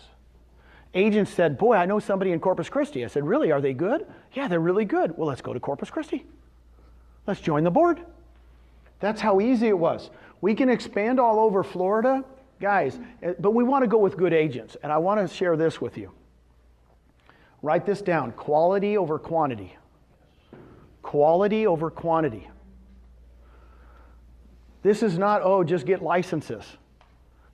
Agents said, boy, I know somebody in Corpus Christi. I said, really, are they good? Yeah, they're really good. Well, let's go to Corpus Christi. Let's join the board. That's how easy it was. We can expand all over Florida, guys, but we want to go with good agents. And I want to share this with you. Write this down, quality over quantity. Quality over quantity. This is not, oh, just get licenses.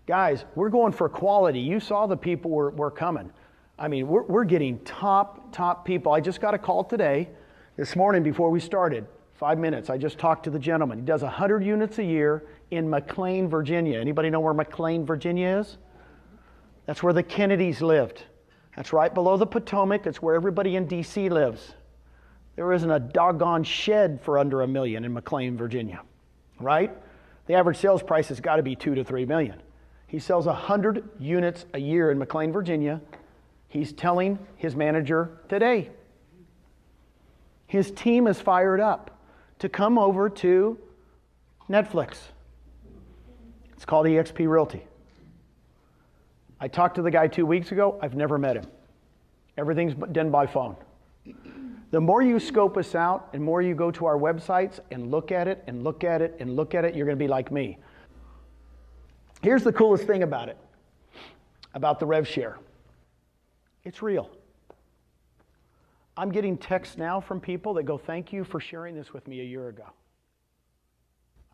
Guys, we're going for quality. You saw the people we're coming. I mean, we're getting top people. I just got a call today, this morning before we started, 5 minutes. I just talked to the gentleman. He does 100 units a year in McLean, Virginia. Anybody know where McLean, Virginia is? That's where the Kennedys lived. That's right below the Potomac. It's where everybody in DC lives. There isn't a doggone shed for under $1 million in McLean, Virginia, right? The average sales price has got to be $2 to $3 million. He sells 100 units a year in McLean, Virginia. He's telling his manager today. His team is fired up to come over to Netflix. It's called eXp Realty. I talked to the guy 2 weeks ago. I've never met him. Everything's done by phone. The more you scope us out and more you go to our websites and look at it and look at it and look at it, you're going to be like me. Here's the coolest thing about it, about the rev share. It's real. I'm getting texts now from people that go, thank you for sharing this with me a year ago.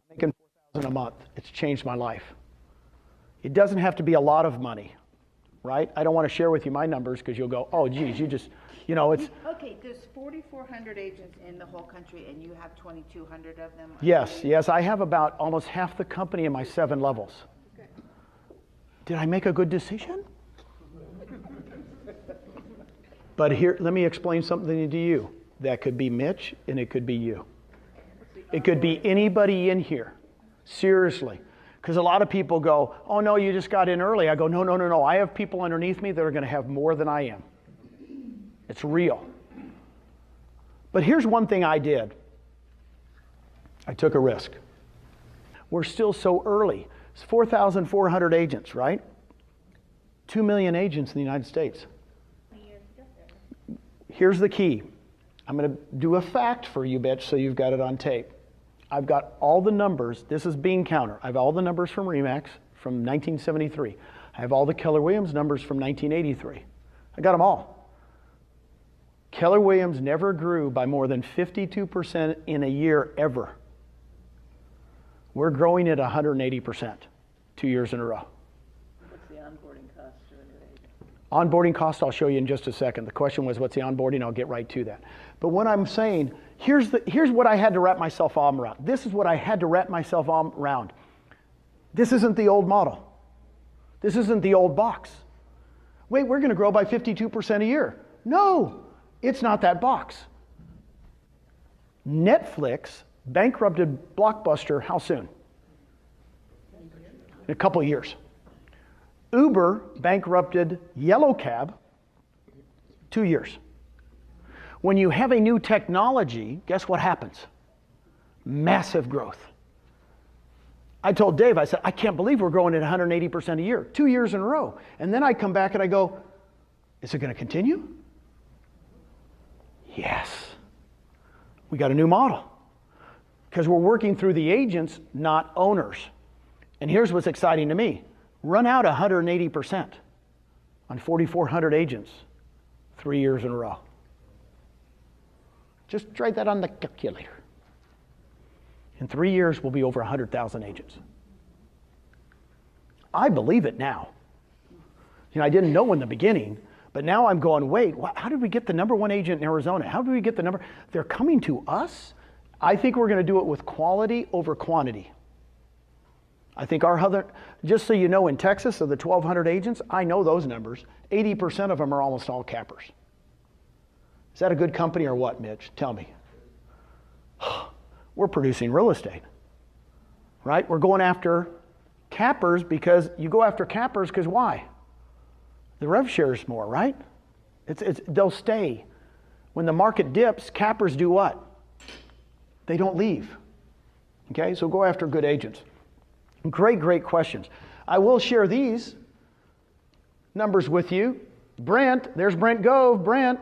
I'm making $4,000 a month. It's changed my life. It doesn't have to be a lot of money, right? I don't want to share with you my numbers because you'll go, oh, geez, you just, you know, it's... Okay, there's 4,400 agents in the whole country, and you have 2,200 of them? Yes, I have about almost half the company in my 7 levels. Okay. Did I make a good decision? But here, let me explain something to you. That could be Mitch, and it could be you. It could be anybody in here. Seriously. Because a lot of people go, oh no, you just got in early. I go, no. I have people underneath me that are going to have more than I am. It's real. But here's one thing I did. I took a risk. We're still so early. It's 4,400 agents, right? 2 million agents in the United States. Here's the key. I'm going to do a fact for you, bitch, so you've got it on tape. I've got all the numbers. This is bean counter. I have all the numbers from RE/MAX from 1973. I have all the Keller Williams numbers from 1983. I got them all. Keller Williams never grew by more than 52% in a year ever. We're growing at 180% 2 years in a row. What's the onboarding cost to a new agent? Onboarding cost, I'll show you in just a second. The question was, what's the onboarding? I'll get right to that. But what I'm saying, here's what I had to wrap myself arm around. This is what I had to wrap myself arm around. This isn't the old model. This isn't the old box. Wait, we're going to grow by 52% a year. No, it's not that box. Netflix bankrupted Blockbuster how soon? In a couple of years. Uber bankrupted Yellow Cab 2 years. When you have a new technology, guess what happens? Massive growth. I told Dave, I said, I can't believe we're growing at 180% a year, 2 years in a row. And then I come back and I go, is it going to continue? Yes. We got a new model. Because we're working through the agents, not owners. And here's what's exciting to me. Run out 180% on 4,400 agents 3 years in a row. Just try that on the calculator. In 3 years, we'll be over 100,000 agents. I believe it now. You know, I didn't know in the beginning, but now I'm going, wait, how did we get the #1 agent in Arizona? How did we get the number? They're coming to us. I think we're going to do it with quality over quantity. I think our other, just so you know, in Texas, of the 1,200 agents, I know those numbers. 80% of them are almost all cappers. Is that a good company or what, Mitch? Tell me. We're producing real estate, right? We're going after cappers because you go after cappers because why? The rev share is more, right? They'll stay. When the market dips, cappers do what? They don't leave. Okay, so go after good agents. Great questions. I will share these numbers with you. Brent, there's Brent Gove. Brent,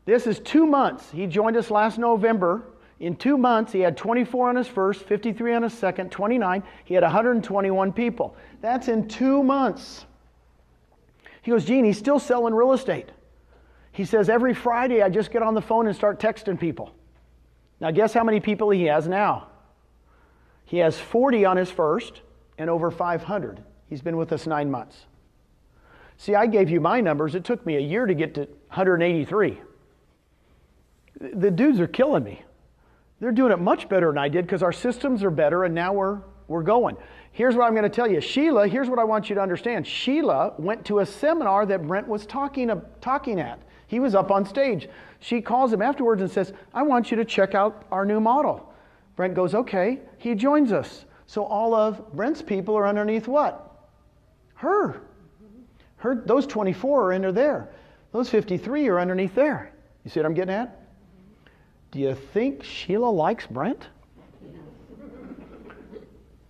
this is 2 months. He joined us last November. In 2 months, he had 24 on his first, 53 on his second, 29. He had 121 people. That's in 2 months. He goes, Gene, he's still selling real estate. He says, every Friday I just get on the phone and start texting people. Now guess how many people he has now? He has 40 on his first and over 500. He's been with us 9 months. See, I gave you my numbers. It took me a year to get to 183. The dudes are killing me. They're doing it much better than I did because our systems are better and now we're going. Here's what I'm going to tell you. Sheila, here's what I want you to understand. Sheila went to a seminar that Brent was talking at. He was up on stage. She calls him afterwards and says, I want you to check out our new model. Brent goes, okay. He joins us. So all of Brent's people are underneath what? Her. Those 24 are under there. Those 53 are underneath there. You see what I'm getting at? Do you think Sheila likes Brent?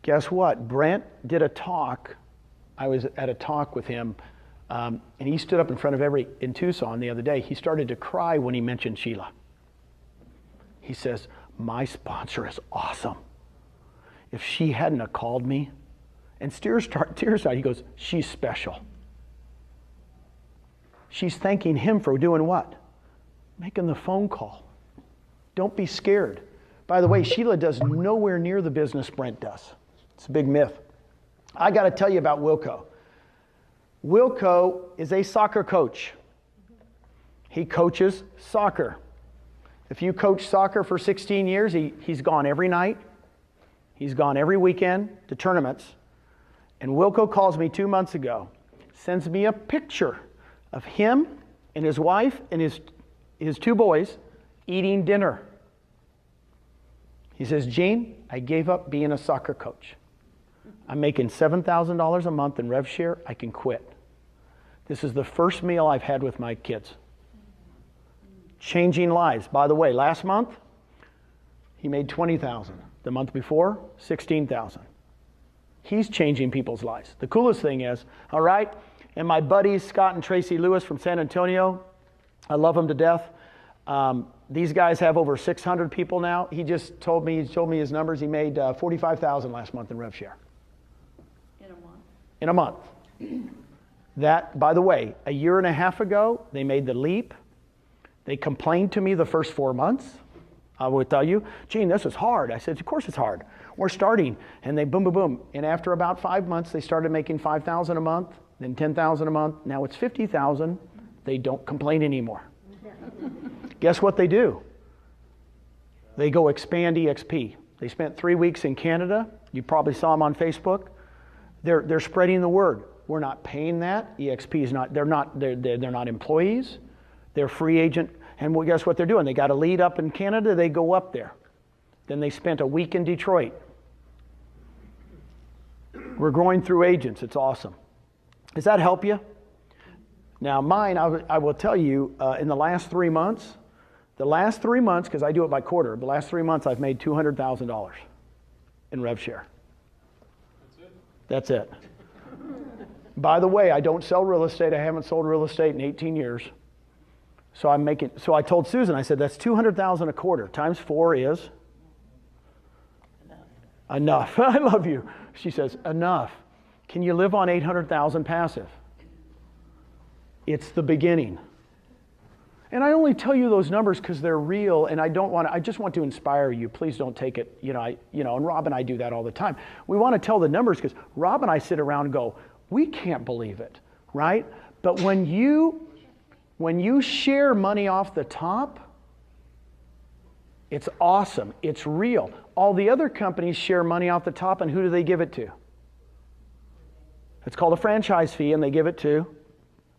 Guess what? Brent did a talk. I was at a talk with him, and he stood up in front of in Tucson the other day. He started to cry when he mentioned Sheila. He says, my sponsor is awesome. If she hadn't have called me, and tears started, he goes, she's special. She's thanking him for doing what? Making the phone call. Don't be scared. By the way, Sheila does nowhere near the business Brent does. It's a big myth. I got to tell you about Wilco. Wilco is a soccer coach. He coaches soccer. If you coach soccer for 16 years, he's gone every night. He's gone every weekend to tournaments. And Wilco calls me 2 months ago, sends me a picture of him and his wife and his 2 boys eating dinner. He says, Gene, I gave up being a soccer coach. I'm making $7,000 a month in rev share. I can quit. This is the first meal I've had with my kids. Changing lives. By the way, last month, he made $20,000. The month before, $16,000. He's changing people's lives. The coolest thing is, all right, and my buddies, Scott and Tracy Lewis from San Antonio, I love them to death. These guys have over 600 people now. He just told me his numbers. He made $45,000 last month in rev share. In a month. That, by the way, a year and a half ago, they made the leap. They complained to me the first 4 months. I would tell you, Gene, this is hard. I said, of course it's hard. We're starting. And they boom, boom, boom. And after about 5 months, they started making $5,000 a month, then $10,000 a month. Now it's $50,000. They don't complain anymore. Guess what they do? They go expand eXp. They spent 3 weeks in Canada. You probably saw them on Facebook. They're spreading the word. We're not paying that. eXp is not. They're not employees. They're free agent. And well, guess what they're doing? They got a lead up in Canada. They go up there. Then they spent a week in Detroit. We're growing through agents. It's awesome. Does that help you? Now mine, I will tell you, in the last 3 months, because I do it by quarter, the last 3 months I've made $200,000 in rev share. That's it. By the way, I don't sell real estate. I haven't sold real estate in 18 years. So I told Susan, I said, that's $200,000 a quarter. Times 4 is Enough. I love you. She says, enough. Can you live on 800,000 passive? It's the beginning. And I only tell you those numbers because they're real, and I just want to inspire you. Please don't take it, and Rob and I do that all the time. We want to tell the numbers because Rob and I sit around and go, we can't believe it, right? But when you share money off the top, it's awesome. It's real. All the other companies share money off the top, and who do they give it to? It's called a franchise fee, and they give it to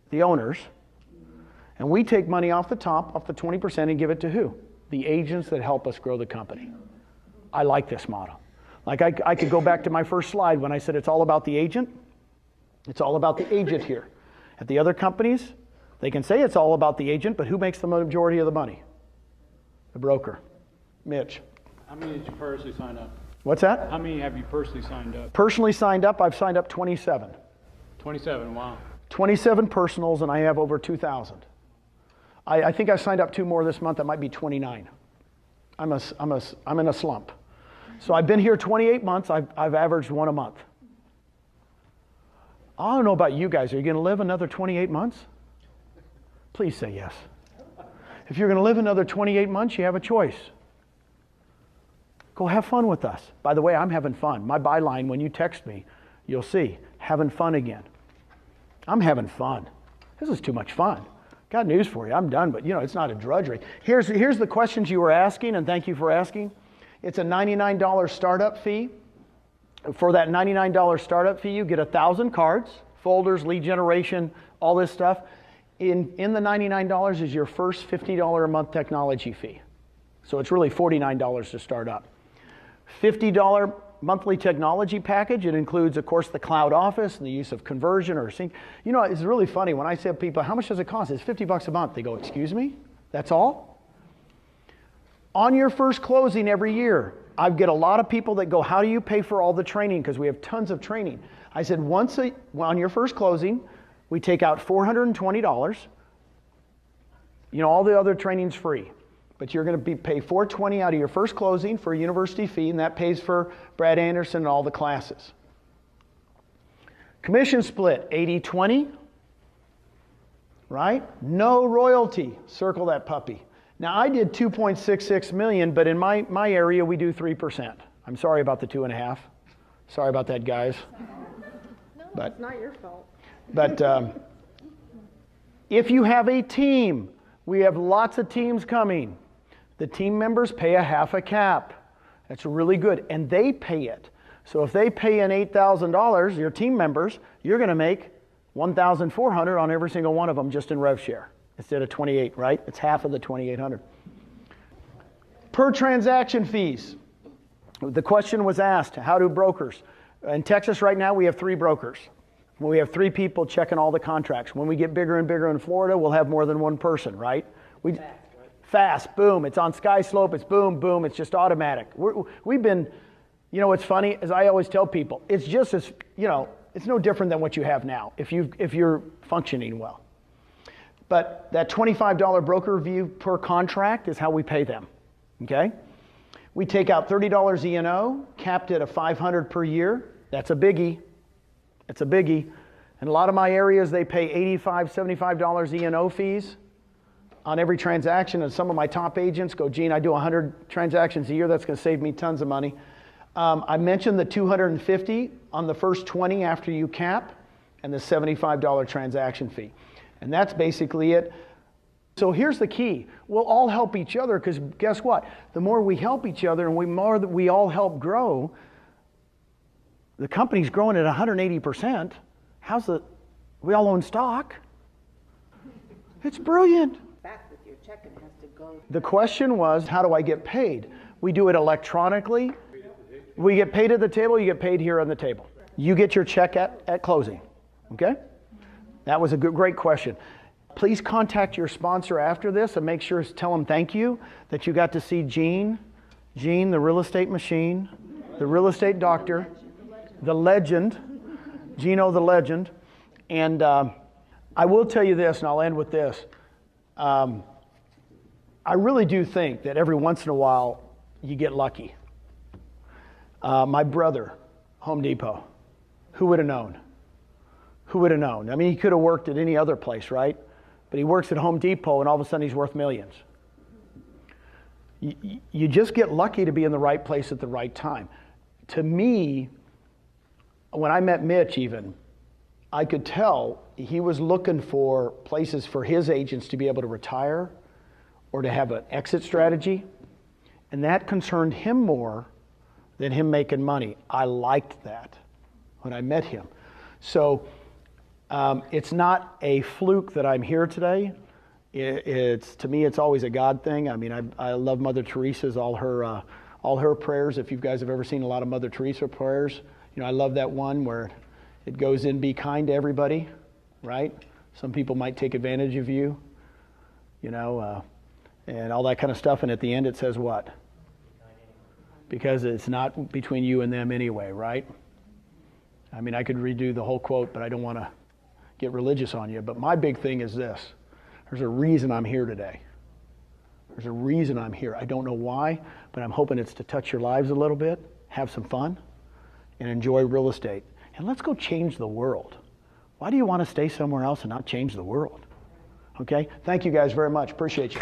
the owners. And we take money off the top, off the 20%, and give it to who? The agents that help us grow the company. I like this model. Like I could go back to my first slide when I said it's all about the agent. It's all about the agent here. At the other companies, they can say it's all about the agent, but who makes the majority of the money? The broker. Mitch. How many did you personally sign up? What's that? How many have you personally signed up? Personally signed up, I've signed up 27. 27, wow. 27 personals, and I have over 2,000. I think I signed up 2 more this month. That might be 29. I'm in a slump. So I've been here 28 months. I've averaged 1 a month. I don't know about you guys. Are you going to live another 28 months? Please say yes. If you're going to live another 28 months, you have a choice. Go have fun with us. By the way, I'm having fun. My byline, when you text me, you'll see, having fun again. I'm having fun. This is too much fun. Got news for you. I'm done, but it's not a drudgery. Here's the questions you were asking, and thank you for asking. It's a $99 startup fee. For that $99 startup fee, you get 1,000 cards, folders, lead generation, all this stuff. In the $99 is your first $50 a month technology fee. So it's really $49 to start up. $50 monthly technology package. It includes, of course, the cloud office and the use of conversion or sync. It's really funny when I say to people, how much does it cost? It's $50 a month. They go, excuse me? That's all? On your first closing every year, I get a lot of people that go, how do you pay for all the training? Because we have tons of training. I said, on your first closing, we take out $420. All the other training's free. But you're going to pay $420 out of your first closing for a university fee, and that pays for Brad Anderson and all the classes. Commission split, 80-20, right? No royalty, circle that puppy. Now I did 2.66 million, but in my area we do 3%. I'm sorry about the 2.5. Sorry about that, guys. No, it's not your fault. But if you have a team, we have lots of teams coming. The team members pay a half a cap. That's really good, and they pay it. So if they pay in $8,000, your team members, you're going to make $1,400 on every single one of them just in rev share instead of 28, right? It's half of the 2,800. Per transaction fees. The question was asked, how do brokers? In Texas right now, we have 3 brokers. We have 3 people checking all the contracts. When we get bigger and bigger in Florida, we'll have more than 1 person, right? Fast, boom. It's on Sky Slope. It's boom, boom. It's just automatic. We've been, what's funny is I always tell people, it's just as, it's no different than what you have now if you're functioning well. But that $25 broker fee per contract is how we pay them, okay? We take out $30 E&O, capped at a $500 per year. That's a biggie. It's a biggie. In a lot of my areas, they pay $85, $75 E&O fees on every transaction, and some of my top agents go, Gene, I do 100 transactions a year. That's going to save me tons of money. I mentioned the $250 on the first 20 after you cap, and the $75 transaction fee. And that's basically it. So here's the key. We'll all help each other, because guess what? The more we help each other and the more that we all help grow, the company's growing at 180%. We all own stock. It's brilliant. Back with your check, it has to go. The question was, how do I get paid? We do it electronically. We get paid at the table, you get paid here on the table. You get your check at closing, okay? That was a great question. Please contact your sponsor after this and make sure to tell them thank you that you got to see Gene, the real estate machine, the real estate doctor, the legend, Gino the legend. And I will tell you this, and I'll end with this. I really do think that every once in a while you get lucky. My brother, Home Depot. Who would have known? Who would have known? I mean, he could have worked at any other place, right? But he works at Home Depot and all of a sudden he's worth millions. You just get lucky to be in the right place at the right time. To me, when I met Mitch even, I could tell he was looking for places for his agents to be able to retire or to have an exit strategy. And that concerned him more than him making money. I liked that when I met him. So it's not a fluke that I'm here today. To me, it's always a God thing. I mean, I love Mother Teresa's, all her prayers. If you guys have ever seen a lot of Mother Teresa prayers, I love that one where it goes in, be kind to everybody, right? Some people might take advantage of you, and all that kind of stuff. And at the end it says what? Because it's not between you and them anyway, right? I mean, I could redo the whole quote, but I don't want to get religious on you. But my big thing is this. There's a reason I'm here today. There's a reason I'm here. I don't know why, but I'm hoping it's to touch your lives a little bit, have some fun, and enjoy real estate. And let's go change the world. Why do you want to stay somewhere else and not change the world? Okay? Thank you guys very much. Appreciate you.